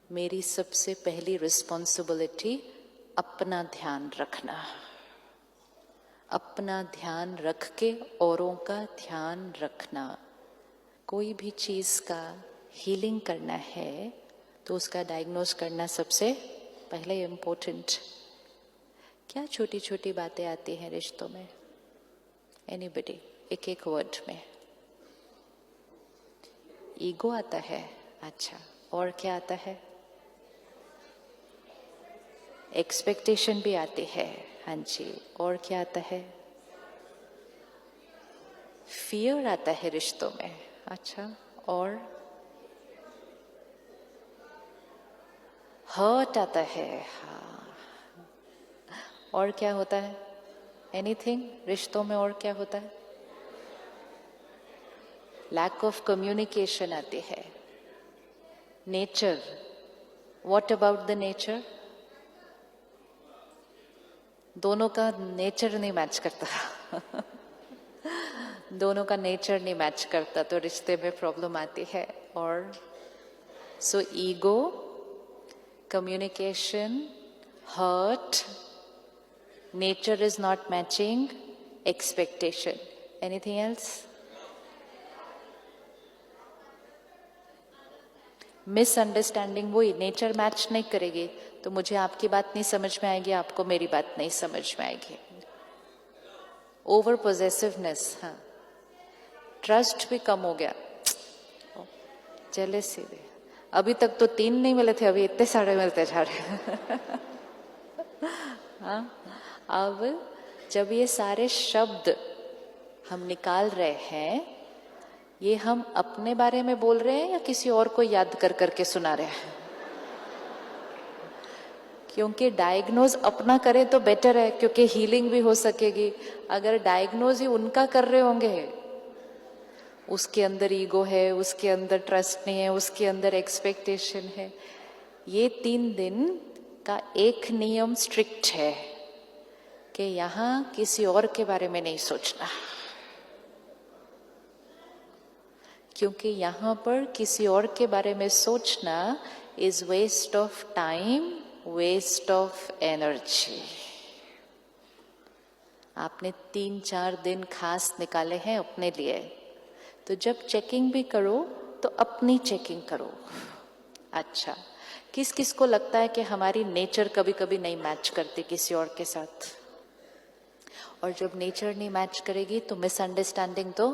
मेरी सबसे पहली रिस्पॉन्सिबिलिटी अपना ध्यान रखना, अपना ध्यान रख के औरों का ध्यान रखना। कोई भी चीज़ का हीलिंग करना है तो उसका डायग्नोज करना सबसे पहले इम्पोर्टेंट। क्या छोटी छोटी बातें आती हैं रिश्तों में? एनीबडी? एक एक वर्ड में। ईगो आता है, अच्छा, और क्या आता है? एक्सपेक्टेशन भी आती है, हाँ जी, और क्या आता है? फियर आता है रिश्तों में, अच्छा, और हर्ट आता है, हाँ, और क्या होता है? एनीथिंग रिश्तों में और क्या होता है? लैक ऑफ कम्युनिकेशन आती है। Nature, what about the nature? दोनों का नेचर नहीं मैच करता दोनों का नेचर नहीं मैच करता तो रिश्ते में प्रॉब्लम आती है। और so ego, communication, hurt, nature is not matching, expectation. Anything else? Misunderstanding, वही नेचर मैच नहीं करेगी तो मुझे आपकी बात नहीं समझ में आएगी, आपको मेरी बात नहीं समझ में आएगी। ओवर पोजेसिवनेस, हाँ, ट्रस्ट भी कम हो गया, जेलसी भी। अभी तक तो 3 नहीं मिले थे, अभी इतने सारे मिलते जा रहे हैं हाँ, अब जब ये सारे शब्द हम निकाल रहे हैं, ये हम अपने बारे में बोल रहे हैं या किसी और को याद कर करके सुना रहे हैं? क्योंकि डायग्नोज अपना करें तो बेटर है, क्योंकि हीलिंग भी हो सकेगी। अगर डायग्नोज ही उनका कर रहे होंगे, उसके अंदर ईगो है, उसके अंदर ट्रस्ट नहीं है, उसके अंदर एक्सपेक्टेशन है। ये 3 दिन का एक नियम स्ट्रिक्ट है कि यहाँ किसी और के बारे में नहीं सोचना, क्योंकि यहाँ पर किसी और के बारे में सोचना is waste of time, waste of energy. आपने 3-4 दिन खास निकाले हैं अपने लिए, तो जब चेकिंग भी करो तो अपनी चेकिंग करो। अच्छा, किस किस को लगता है कि हमारी नेचर कभी कभी नहीं मैच करती किसी और के साथ? और जब नेचर नहीं मैच करेगी तो मिसअंडरस्टैंडिंग तो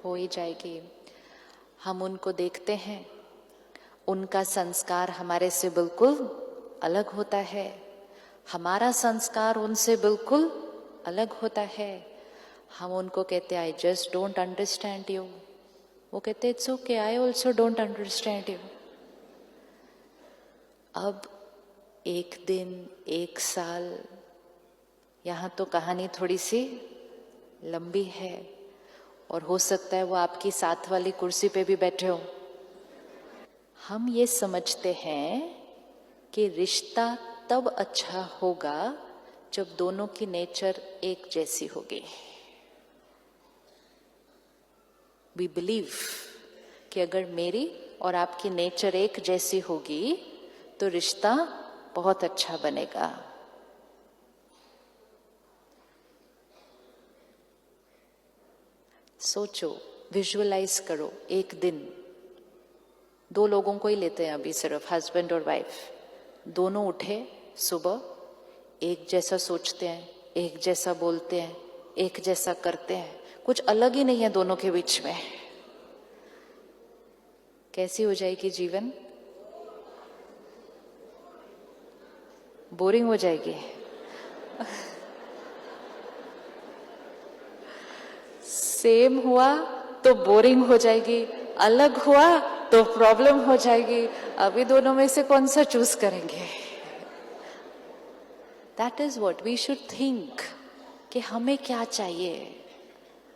हो ही जाएगी। हम उनको देखते हैं, उनका संस्कार हमारे से बिल्कुल अलग होता है, हमारा संस्कार उनसे बिल्कुल अलग होता है। हम उनको कहते हैं I just don't understand you, वो कहते it's okay, I also don't understand you. अब 1 दिन, 1 साल, यहाँ तो कहानी थोड़ी सी लंबी है, और हो सकता है वो आपकी साथ वाली कुर्सी पे भी बैठे हो। हम ये समझते हैं कि रिश्ता तब अच्छा होगा जब दोनों की नेचर एक जैसी होगी। वी बिलीव कि अगर मेरी और आपकी नेचर एक जैसी होगी तो रिश्ता बहुत अच्छा बनेगा। सोचो, विजुअलाइज करो, एक दिन 2 लोगों को ही लेते हैं अभी, सिर्फ हस्बैंड और वाइफ। दोनों उठे सुबह, एक जैसा सोचते हैं, एक जैसा बोलते हैं, एक जैसा करते हैं, कुछ अलग ही नहीं है दोनों के बीच में। कैसी हो जाएगी जीवन? बोरिंग हो जाएगी सेम हुआ तो बोरिंग हो जाएगी, अलग हुआ तो प्रॉब्लम हो जाएगी। अभी दोनों में से कौन सा चूज करेंगे? That is what we should think कि हमें क्या चाहिए।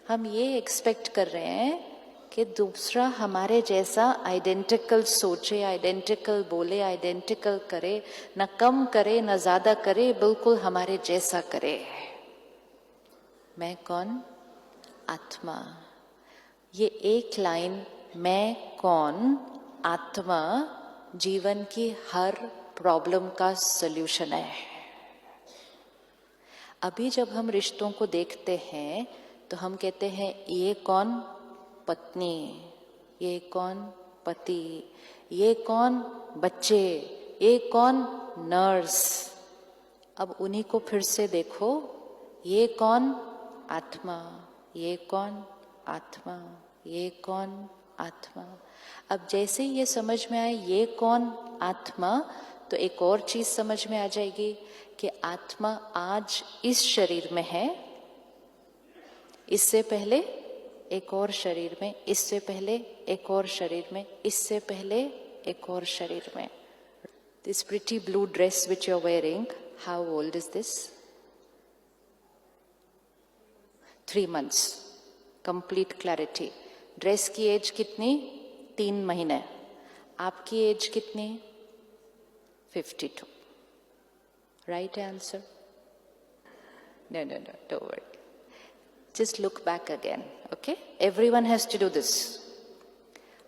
हम ये एक्सपेक्ट कर रहे हैं कि दूसरा हमारे जैसा आइडेंटिकल सोचे, आइडेंटिकल बोले, आइडेंटिकल करे, न कम करे न ज्यादा करे, बिल्कुल हमारे जैसा करे। मैं कौन? आत्मा। ये एक लाइन, मैं कौन आत्मा, जीवन की हर प्रॉब्लम का सल्यूशन है। अभी जब हम रिश्तों को देखते हैं तो हम कहते हैं ये कौन पत्नी, ये कौन पति, ये कौन बच्चे, ये कौन नर्स। अब उन्हीं को फिर से देखो, ये कौन आत्मा, ये कौन आत्मा, ये कौन आत्मा। अब जैसे ही ये समझ में आए ये कौन आत्मा, तो एक और चीज समझ में आ जाएगी कि आत्मा आज इस शरीर में है, इससे पहले एक और शरीर में, इससे पहले एक और शरीर में, इससे पहले एक और शरीर में। This pretty blue dress which you're wearing, how old is this? 3 months. Complete clarity. Dress की एज कितनी? 3 महीने। आपकी एज कितनी? 52. Right answer? No, don't worry. Just look back again, okay? Everyone has to do this.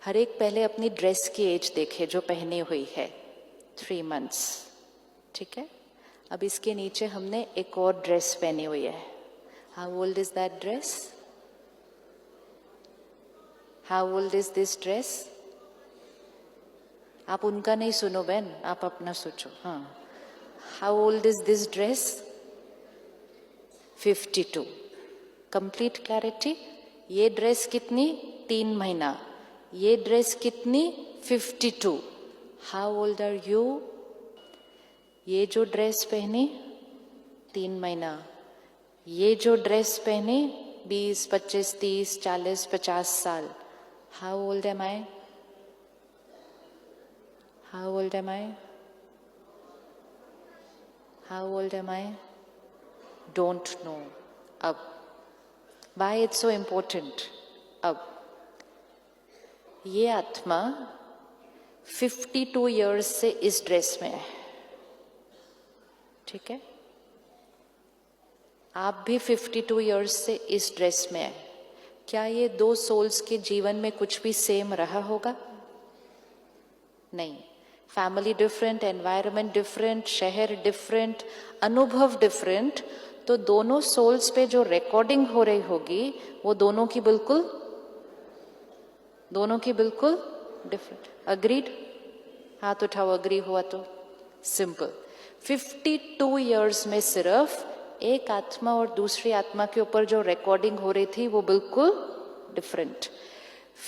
हर एक पहले अपनी dress की as देखे जो पहनी हुई है, 3 months, ठीक है? अब इसके नीचे हमने एक और ड्रेस पहनी हुई है। How old is that dress? How old is this dress? आप उनका नहीं सुनो बहन, आप अपना सोचो। हाँ, How old is this dress? 52. Complete clarity? ये ड्रेस कितनी? 3 महीना। ये ड्रेस कितनी? 52. How old are you? ये जो ड्रेस पहनी 3 महीना, ये जो ड्रेस पहनी 20, 25, 30, 40, 50 साल। How old am I? How old am I? How old am I? Don't know. अब why it's so important? अब ये आत्मा 52 years से इस ड्रेस में है, ठीक है? आप भी 52 years से इस ड्रेस में है। क्या ये 2 सोल्स के जीवन में कुछ भी सेम रहा होगा? नहीं। फैमिली डिफरेंट, एनवायरनमेंट डिफरेंट, शहर डिफरेंट, अनुभव डिफरेंट, तो दोनों सोल्स पे जो रिकॉर्डिंग हो रही होगी वो दोनों की बिल्कुल डिफरेंट। अग्रीड? हाथ उठाओ अग्री हुआ तो। सिंपल। 52 years में सिर्फ एक आत्मा और दूसरी आत्मा के ऊपर जो रिकॉर्डिंग हो रही थी वो बिल्कुल डिफरेंट।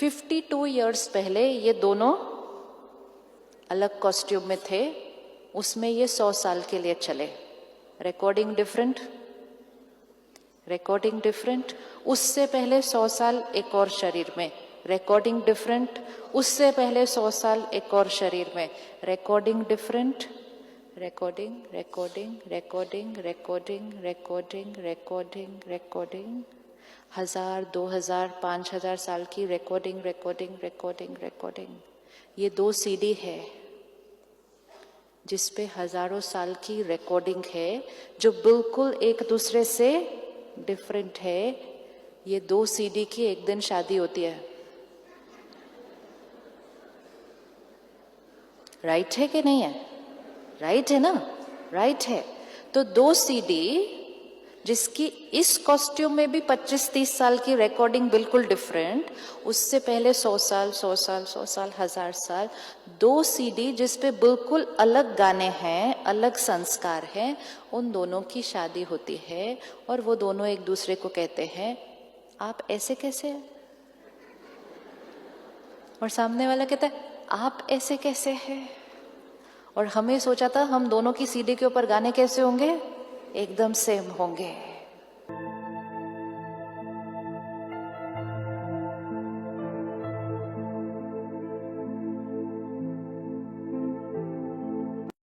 52 years पहले ये दोनों अलग कॉस्ट्यूम में थे, उसमें ये 100 साल के लिए चले। Recording different, recording different. उससे पहले 100 साल एक और शरीर में, रिकॉर्डिंग डिफरेंट। उससे पहले 100 साल एक और शरीर में, recording different. Recording recording recording recording recording recording recording 1000, 2000, 5000 साल की रिकॉर्डिंग रिकॉर्डिंग रिकॉर्डिंग रिकॉर्डिंग। ये 2 CD है जिसपे हजारों साल की रिकॉर्डिंग है जो बिल्कुल एक दूसरे से डिफरेंट है। ये 2 CD की एक दिन शादी होती है। राइट है कि नहीं है? राइट है ना? राइट है। तो 2 CD जिसकी इस कॉस्ट्यूम में भी 25-30 साल की रिकॉर्डिंग बिल्कुल डिफरेंट, उससे पहले 100 साल 100 साल 100 साल 1000 साल, 2 CD जिस पे बिल्कुल अलग गाने हैं, अलग संस्कार हैं, उन दोनों की शादी होती है और वो दोनों एक दूसरे को कहते हैं आप ऐसे कैसे हैं? और सामने वाला कहता है आप ऐसे कैसे हैं? और हमें सोचा था हम दोनों की CD के ऊपर गाने कैसे होंगे? एकदम सेम होंगे।